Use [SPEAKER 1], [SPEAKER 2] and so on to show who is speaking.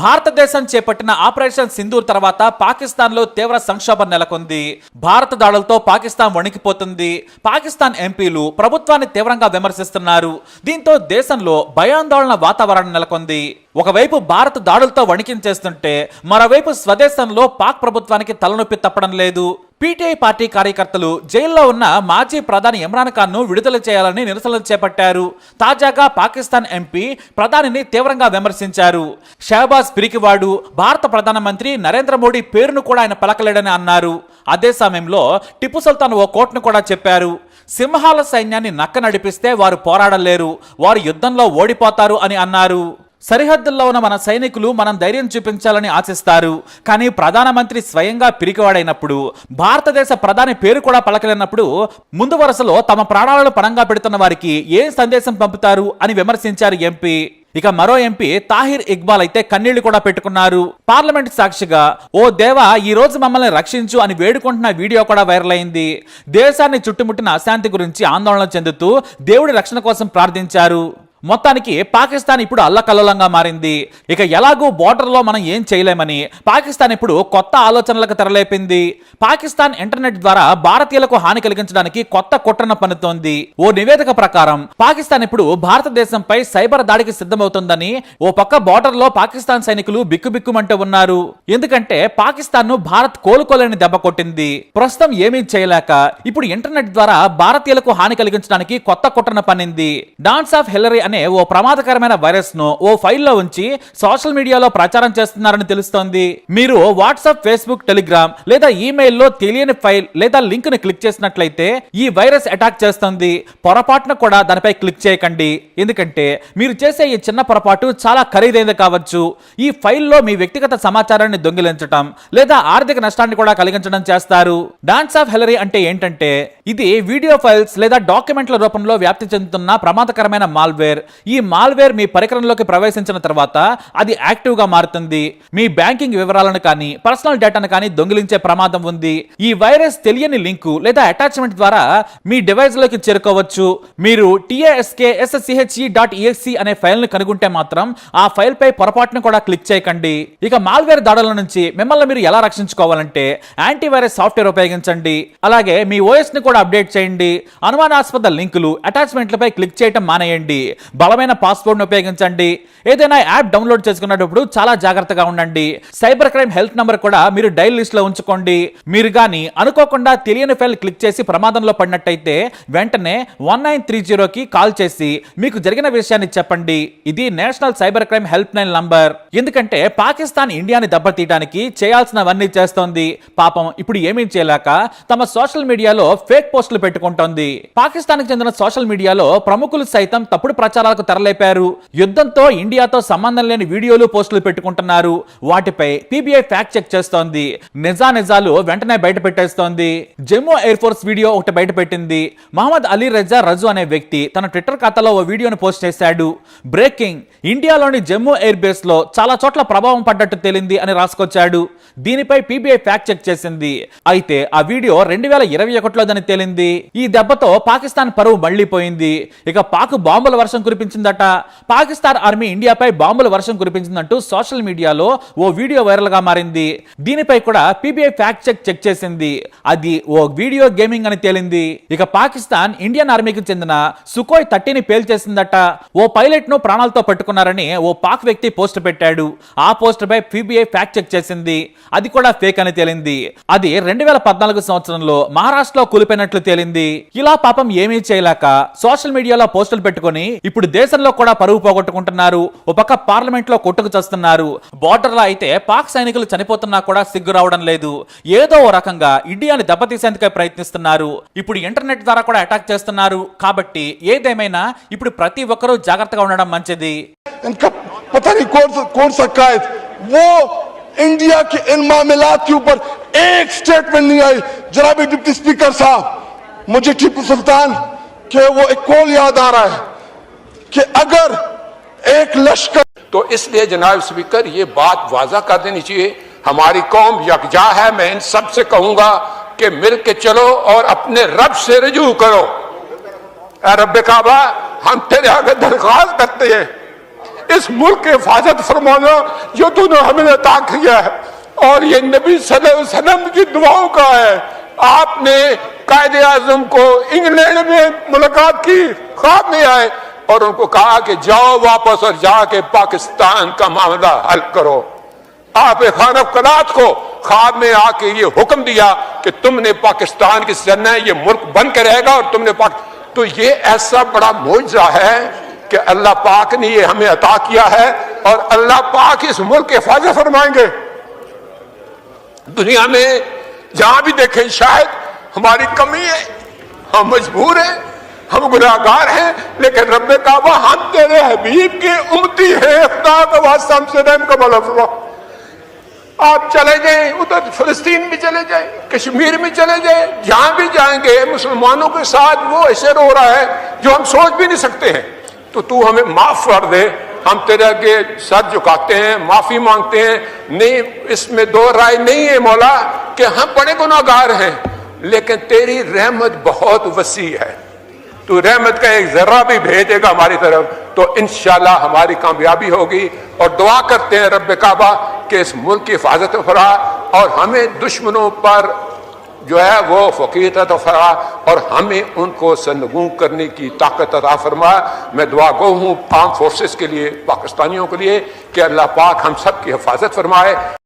[SPEAKER 1] భారతదేశం చేపట్టిన ఆపరేషన్ సింధూర్ తర్వాత పాకిస్తాన్ లో తీవ్ర సంక్షోభం నెలకొంది. భారత దాడులతో పాకిస్తాన్ వణికిపోతుంది. పాకిస్తాన్ ఎంపీలు ప్రభుత్వాన్ని తీవ్రంగా విమర్శిస్తున్నారు. దీంతో దేశంలో భయాందోళన వాతావరణం నెలకొంది. ఒకవైపు భారత్ దాడులతో వణికించేస్తుంటే మరోవైపు స్వదేశంలో పాక్ ప్రభుత్వానికి తలనొప్పి తప్పడం లేదు. పీటీఐ పార్టీ కార్యకర్తలు జైల్లో ఉన్న మాజీ ప్రధాని ఇమ్రాన్ ఖాన్ ను విడుదల చేయాలని నిరసనలు చేపట్టారు. తాజాగా పాకిస్తాన్ ఎంపీ ప్రధానిని తీవ్రంగా విమర్శించారు. షహబాజ్ పిరికివాడు, భారత ప్రధానమంత్రి నరేంద్ర మోడీ పేరును కూడా ఆయన పలకలేడని అన్నారు. అదే సమయంలో టిప్పు సుల్తాన్ ఓ కోట్ను కూడా చెప్పారు. సింహాల సైన్యాన్ని నక్క నడిపిస్తే వారు పోరాడలేరు, వారు యుద్ధంలో ఓడిపోతారు అని అన్నారు. సరిహద్దుల్లో ఉన్న మన సైనికులు మనం ధైర్యం చూపించాలని ఆశిస్తారు. కానీ ప్రధానమంత్రి స్వయంగా పిరికివాడైనప్పుడు, భారతదేశ ప్రధాని పేరు కూడా పలకలేనప్పుడు ముందు వరుసలో తమ ప్రాణాలను పణంగా పెడుతున్న వారికి ఏం సందేశం పంపుతారు అని విమర్శించారు ఎంపీ. ఇక మరో ఎంపీ తాహిర్ ఇక్బాల్ అయితే కన్నీళ్లు కూడా పెట్టుకున్నారు. పార్లమెంట్ సాక్షిగా ఓ దేవా ఈ రోజు మమ్మల్ని రక్షించు అని వేడుకుంటున్న వీడియో కూడా వైరల్ అయింది. దేశాన్ని చుట్టుముట్టిన అశాంతి గురించి ఆందోళన చెందుతూ దేవుడి రక్షణ కోసం ప్రార్థించారు. మొత్తానికి పాకిస్తాన్ ఇప్పుడు అల్లకల్లోలంగా మారింది. ఇక ఎలాగూ బోర్డర్లో మనం ఏం చేయలేమని పాకిస్తాన్ ఇప్పుడు కొత్త ఆలోచనలకు తెరలేపింది. పాకిస్తాన్ ఇంటర్నెట్ ద్వారా భారతీయులకు హాని కలిగించడానికి కొత్త కుట్రను పన్నుతోంది. ఓ నివేదిక ప్రకారం పాకిస్తాన్ ఇప్పుడు భారతదేశంపై సైబర్ దాడికి సిద్ధమవుతుందని ఓ పక్క బోర్డర్లో పాకిస్తాన్ సైనికులు బిక్కుబిక్కుమంటూ ఉన్నారు. ఎందుకంటే పాకిస్తాన్ ను భారత్ కోలుకోలేని దెబ్బ కొట్టింది. ప్రస్తుతం ఏమీ చేయలేక ఇప్పుడు ఇంటర్నెట్ ద్వారా భారతీయులకు హాని కలిగించడానికి కొత్త కుట్రను పన్నింది. డాన్స్ ఆఫ్ హిల్లరీ అనే ఓ ప్రమాదకరమైన వైరస్ ను ఓ ఫైల్లో ఉంచి సోషల్ మీడియాలో ప్రచారం చేస్తున్నారని తెలుస్తోంది. మీరు వాట్సాప్, ఫేస్బుక్, టెలిగ్రామ్ లేదా ఈమెయిల్లో తెలియని ఫైల్ లేదా లింక్ ని క్లిక్ చేసినట్లయితే ఈ వైరస్ అటాక్ చేస్తుంది. పొరపాటున కూడా దానిపై క్లిక్ చేయకండి. ఎందుకంటే మీరు చేసే ఈ చిన్న పొరపాటు చాలా ఖరీదైనది కావచ్చు. ఈ ఫైల్లో మీ వ్యక్తిగత సమాచారాన్ని దొంగిలించడం లేదా ఆర్థిక నష్టాన్ని కూడా కలిగించడం చేస్తారు. డాన్స్ ఆఫ్ హిల్లరీ అంటే ఏంటంటే ఇది వీడియో ఫైల్స్ లేదా డాక్యుమెంట్ల రూపంలో వ్యాప్తి చెందుతున్న ప్రమాదకరమైన మాల్వేర్. ఈ మాల్వేర్ మీ పరికరంలోకి ప్రవేశించిన తర్వాత అది యాక్టివ్ గా మారుతుంది. మీ బ్యాంకింగ్ వివరాలను కానీ పర్సనల్ డేటాను కానీ దొంగిలించే ప్రమాదం ఉంది. ఈ వైరస్ తెలియని లింకు లేదా అటాచ్మెంట్ ద్వారా మీ డివైస్ లోకి చేరుకోవచ్చు. మీరు taskschc.exe అనే ఫైల్ ను కనుగొంటే మాత్రం ఆ ఫైల్ పై పొరపాటును కూడా క్లిక్ చేయకండి. ఇక మాల్వేర్ దాడుల నుంచి మిమ్మల్ని మీరు ఎలా రక్షించుకోవాలంటే యాంటీవైరస్ సాఫ్ట్వేర్ ఉపయోగించండి. అలాగే మీ ఓఎస్ ని కూడా అప్డేట్ చేయండి. అనుమానాస్పద లింకులు, అటాచ్మెంట్లపై క్లిక్ చేయడం మానేయండి. బలమైన పాస్వర్డ్ ను ఉపయోగించండి. ఏదైనా యాప్ డౌన్లోడ్ చేసుకున్నప్పుడు చాలా జాగ్రత్తగా ఉండండి. సైబర్ క్రైమ్ హెల్ప్ నంబర్ కూడా మీరు డైల్ లిస్ట్ లో ఉంచుకోండి. మీరు గాని అనుకోకుండా తెలియని ఫైల్ క్లిక్ చేసి ప్రమాదంలో పడినట్టయితే వెంటనే 1930కి కాల్ చేసి మీకు జరిగిన విషయాన్ని చెప్పండి. ఇది national cyber crime help line number. ఎందుకంటే పాకిస్తాన్ ఇండియాని దెబ్బతీయడానికి చేయాల్సినవన్నీ చేస్తోంది. పాపం ఇప్పుడు ఏమీ చేయలేక తమ సోషల్ మీడియాలో ఫేక్ పోస్టులు పెట్టుకుంటోంది. పాకిస్తాన్ కి చెందిన సోషల్ మీడియాలో ప్రముఖులు సైతం తప్పుడు ప్రచారాలకు తెరలేపారు. యుద్ధంతో ఇండియాతో సంబంధం లేని వీడియోలు, పోస్టులు పెట్టుకుంటున్నారు. వాటిపై పీబీఐ ఫ్యాక్ట్ చెక్ చేస్తోంది. నిజాలు వెంటనే బయట పెట్టేస్తోంది. జమ్మూ ఎయిర్ ఫోర్స్ వీడియో ఒకటి బయట పెట్టింది. మహమ్మద్ అలీ రెజా రజు అనే వ్యక్తి తన ట్విట్టర్ ఖాతాలో ఓ వీడియోను పోస్ట్ చేశాడు. బ్రేకింగ్, ఇండియాలోని జమ్మూ ఎయిర్ బేస్ లో చాలా చోట్ల ప్రభావం పడ్డట్టు తేలింది అని రాసుకొచ్చాడు. దీనిపై పీబీఐ ఫ్యాక్ట్ చెక్ చేసింది. అయితే ఆ వీడియో 2021లోదని తేలింది. ఈ దెబ్బతో పాకిస్తాన్ పరువు మళ్లీపోయింది. ఇక పాక్ బాంబుల వర్షం కురిపించిందట. పాకిస్తాన్ ఆర్మీ ఇండియాపై బాంబుల వర్షం కురిపించిందంటూ సోషల్ మీడియాలో ఓ వీడియో వైరల్ గా మారింది. దీనిపై కూడా పీబీఐ ఫ్యాక్ట్ చెక్ చేసింది. అది ఓ వీడియో గేమింగ్ అని తేలింది. ఇక పాకిస్తాన్ ఇండియన్ ఆర్మీకి చెందిన సుఖోయ్ 30ని పేల్చేసిందట. ఓ పైలట్ ను ప్రాణాలతో పట్టుకున్నారని ఓ పాక్ వ్యక్తి పోస్ట్ పెట్టాడు. ఆ పోస్ట్ పై పీబీఐ ఫ్యాక్ట్ చెక్ చేసింది. అది కూడా ఫేక్ అని తేలింది. అది 2014 సంవత్సరంలో మహారాష్ట్రలో కూలిపోయినట్లు తేలింది. ఇలా పాపం ఏమీ చేయలేక సోషల్ మీడియాలో పోస్టులు పెట్టుకుని ఇప్పుడు దేశంలో కూడా పరువు పోగొట్టుకుంటున్నారు. ఒక పక్క పార్లమెంట్ లో కొట్టుకు చేస్తున్నారు. బోర్డర్ లో అయితే పాక్ సైనికులు చనిపోతున్నా కూడా సిగ్గు రావడం లేదు. ఏదో ఓ రకంగా ఇండియాని దెబ్బతీసేందుకే ప్రయత్నిస్తున్నారు. ఇప్పుడు ఇంటర్నెట్ ద్వారా కూడా అటాక్ చేస్తున్నారు. కాబట్టి ఏదేమైనా ఇప్పుడు ప్రతి ఒక్కరూ జాగ్రత్తగా ఉండడం మంచిది.
[SPEAKER 2] इंडिया के इन मामलात के ऊपर एक स्टेटमेंट नहीं आई. जनाब डिप्टी स्पीकर साहब, मुझे टिप्पू सुल्तान के वो एक कॉल याद आ रहा है कि अगर एक लश्कर,
[SPEAKER 3] तो इसलिए जनाब स्पीकर ये बात वाज़ा कर देनी चाहिए, हमारी कौम यकजा है. मैं इन सब से कहूंगा कि मिल के चलो और अपने रब से रजू करो. रब काबा, हम तेरे आगे दरख्वास्त करते हैं इस मुल्क की हिफाजत फरमाना जो तूने हमें अता किया है, और ये नबी सल्लल्लाहु अलैहि वसल्लम की दुआओं का है। आपने कायदे आजम को इंग्लैंड में मुलाकात की, ख्वाब में आए और उनको कहा कि जाओ वापस और जाके पाकिस्तान का मामला हल करो। आप खान कलात को ख्वाब में आके ये हुक्म दिया कि तुमने पाकिस्तान की सरना ये मुल्क बन के रहेगा और तुमने तो ये ऐसा बड़ा मौजज़ा है कि अल्लाह पाक ने ये हमें अता किया है और अल्लाह पाक इस मुल्क की हिफाजत फरमाएंगे। दुनिया में जहां भी देखें शायद हमारी कमी है, हम मजबूर हैं, हम गुनाहगार हैं, लेकिन रब्बे काबा हम तेरे हबीब के उम्मती हैं, खुदा का वास्ता हमसे रहम का मौला फरमा। आप चले जाएं उधर फिलिस्तीन में चले जाएं, कश्मीर में चले जाएं, जहां भी जाएंगे मुसलमानों के साथ वो ऐसे रो रहा है जो हम सोच भी नहीं सकते हैं। तो तू हमें माफ कर दे, हम तेरे आगे सर झुकाते हैं, माफी मांगते हैं। नहीं, इसमें दो राय नहीं है मौला कि हम बड़े गुनाहगार हैं, लेकिन तेरी रहमत बहुत वसी है, तू रहमत का एक जर्रा भी भेजेगा हमारी तरफ तो इंशाल्लाह हमारी कामयाबी होगी। और दुआ करते हैं रब्बे काबा कि इस मुल्क की हिफाजत फरमा और हमें दुश्मनों पर जो है वो फकीर अता फरमा और हमें उनको सरनगू करने की ताकत अता फरमा। मैं दुआ गो हूँ आर्म फोर्सेस के लिए, पाकिस्तानियों के लिए कि अल्लाह पाक हम सब की हिफाजत फरमाए